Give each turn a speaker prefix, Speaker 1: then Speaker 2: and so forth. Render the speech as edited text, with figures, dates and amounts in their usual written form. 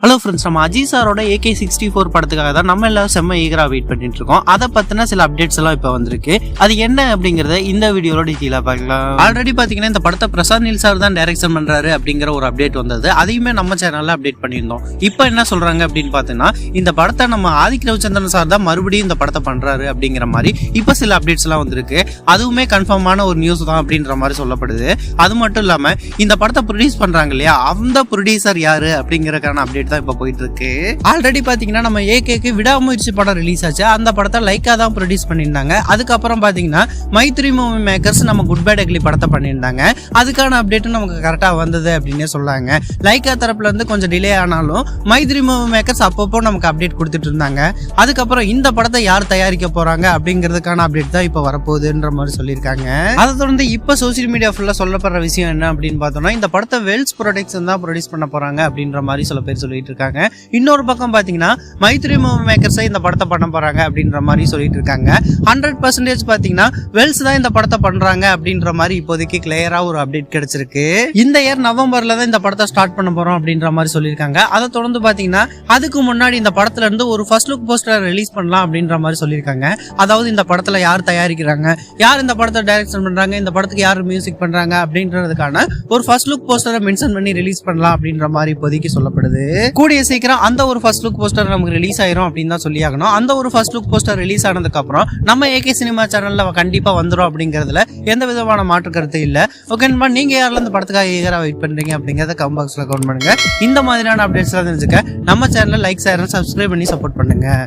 Speaker 1: Hello friends, நம்ம அஜித் சாரோட AK-64 படத்துக்காக தான் நம்ம எல்லாரும் செம்ம ஈகரா வெயிட் பண்ணிட்டு இருக்கோம். அதை பத்தின சில அப்டேட்ஸ் எல்லாம் இப்போ வந்திருக்கு. அது என்ன அப்படிங்கறத இந்த வீடியோல டீட்டெயிலா பார்க்கலாம். ஆல்ரெடி பாத்தீங்கன்னா இந்த படத்தை பிரசாத் நீல் சார் தான் டைரக்ஷன் பண்றாரு அப்படிங்கிற ஒரு அப்டேட் வந்தது. அதையுமே நம்ம சேனல்ல அப்டேட் பண்ணியிருந்தோம். இப்போ என்ன சொல்றாங்க அப்படின்னு பாத்தீங்கன்னா, இந்த படத்தை நம்ம ஆதிக் ரவிச்சந்திரன் சார் தான் மறுபடியும் இந்த படத்தை பண்றாரு அப்படிங்கிற மாதிரி இப்போ சில அப்டேட்ஸ் எல்லாம் வந்திருக்கு. அதுவுமே கன்ஃபார்மான ஒரு நியூஸ் தான் அப்படின்ற மாதிரி சொல்லப்படுது. அது மட்டும் இல்லாம இந்த படத்தை ப்ரொடியூஸ் பண்றாங்க இல்லையா, அந்த ப்ரொடியூசர் யாரு அப்படிங்கறதுக்கான அப்டேட் தான் இப்ப போயிட்டு இருக்கு. ஆல்ரெடி பாத்தீங்கன்னா நம்ம AK-க்கு விடாமுயற்சி படம் ரிலீஸ் ஆச்சு. அந்த படத்தை லைக்கா தான் ப்ரொடியூஸ் பண்ணியிருந்தாங்க. அதுக்கப்புறம் பாத்தீங்கன்னா மைத்ரி மூவி மேக்கர்ஸ் நம்ம குட் பை டக்லி படத்தை பண்ணியிருந்தாங்க. அதுக்கான அப்டேட்டும் நமக்கு கரெக்டா வந்தது அப்படின்னே சொல்லாங்க. லைக்கா தரப்புல இருந்து கொஞ்சம் டிலே ஆனாலும் மைத்ரி மூவி மேக்கர்ஸ் அப்பப்போ நமக்கு அப்டேட் கொடுத்துட்டு இருந்தாங்க. அதுக்கப்புறம் இந்த படத்தை யார் தயாரிக்க போறாங்க அப்படிங்கிறதுக்கான அப்டேட் தான் இப்ப வரப்போகுதுன்ற மாதிரி சொல்லியிருக்காங்க. அதை தொடர்ந்து இப்ப சோசியல் மீடியா ஃபுல்லா சொல்லப்படுற விஷயம் என்ன அப்படின்னு பார்த்தோம்னா, இந்த படத்தை வெல்ஸ் ப்ரொடக்ஷன் தான் ப்ரொடியூஸ் பண்ண போறாங்க அப்படின்ற மாதிரி சில பேர் சொல்லிட்டு இருக்காங்க. இன்னொரு பக்கம் பாத்தீங்கன்னா மைத்ரி மூவி மேக்கர்ஸ் இந்த படத்தை பண்ண போறாங்க அப்படின்ற மாதிரி சொல்லிட்டு இருக்காங்க. 100% பாத்தீங்கன்னா வெல்ஸ் தான் இந்த படத்தை பண்றாங்க அப்படின்ற மாதிரி இப்போதைக்கு கிளியரா ஒரு அப்டேட் கிடைச்சிருக்கு. இந்த இயர் நவம்பர்ல தான் இந்த படத்தை ஸ்டார்ட் பண்ண போறோம் அப்படின்ற மாதிரி சொல்லியிருக்காங்க. அதை தொடர்ந்து பாத்தீங்கன்னா அதுக்கு முன்னாடி இந்த படத்துல இருந்து ஒரு ஃபர்ஸ்ட் லுக் போஸ்டர் ரிலீஸ் பண்ணலாம் அப்படின்ற மாதிரி சொல்லியிருக்காங்க. அதாவது இந்த படத்துல யார் தயாரிக்கிறாங்க, யார் இந்த படத்தை டைரக்ஷன் பண்றாங்க, இந்த படத்துக்கு யார் மியூசிக் பண்றாங்க அப்படின்றதுக்கான ஒரு ஃபர்ஸ்ட் லுக் போஸ்டரை மென்ஷன் பண்ணி ரிலீஸ் பண்ணலாம் அப்படின்ற மாதிரி இப்போதைக்கு சொல்லப்படுது. கூடிய சீக்கிரம் அந்த ஒரு ஃபர்ஸ்ட் லுக் போஸ்டர் நமக்கு ரிலீஸ் ஆயிரும் அப்படின்னு தான் சொல்லி ஆகணும். அந்த ஒரு ஃபர்ஸ்ட் லுக் போஸ்டர் ரிலீஸ் ஆனதுக்கு அப்புறம் நம்ம AK சினிமா சேனல்ல கண்டிப்பா வந்துடும் அப்படிங்கிறதுல எந்த விதமான மாற்று கருத்து இல்ல. ஓகே, நீங்க யாரெல்லாம் இந்த படத்துக்காக ஈகரா வெயிட் பண்றீங்க அப்படிங்கறத கமெண்ட் பாக்ஸ்ல கமெண்ட் பண்ணுங்க. இந்த மாதிரியான அப்டேட்ஸ் எல்லாம் தெரிஞ்சுக்க நம்ம சேனலை லைக், ஷேர், சப்ஸ்கிரைப் பண்ணி சப்போர்ட் பண்ணுங்க.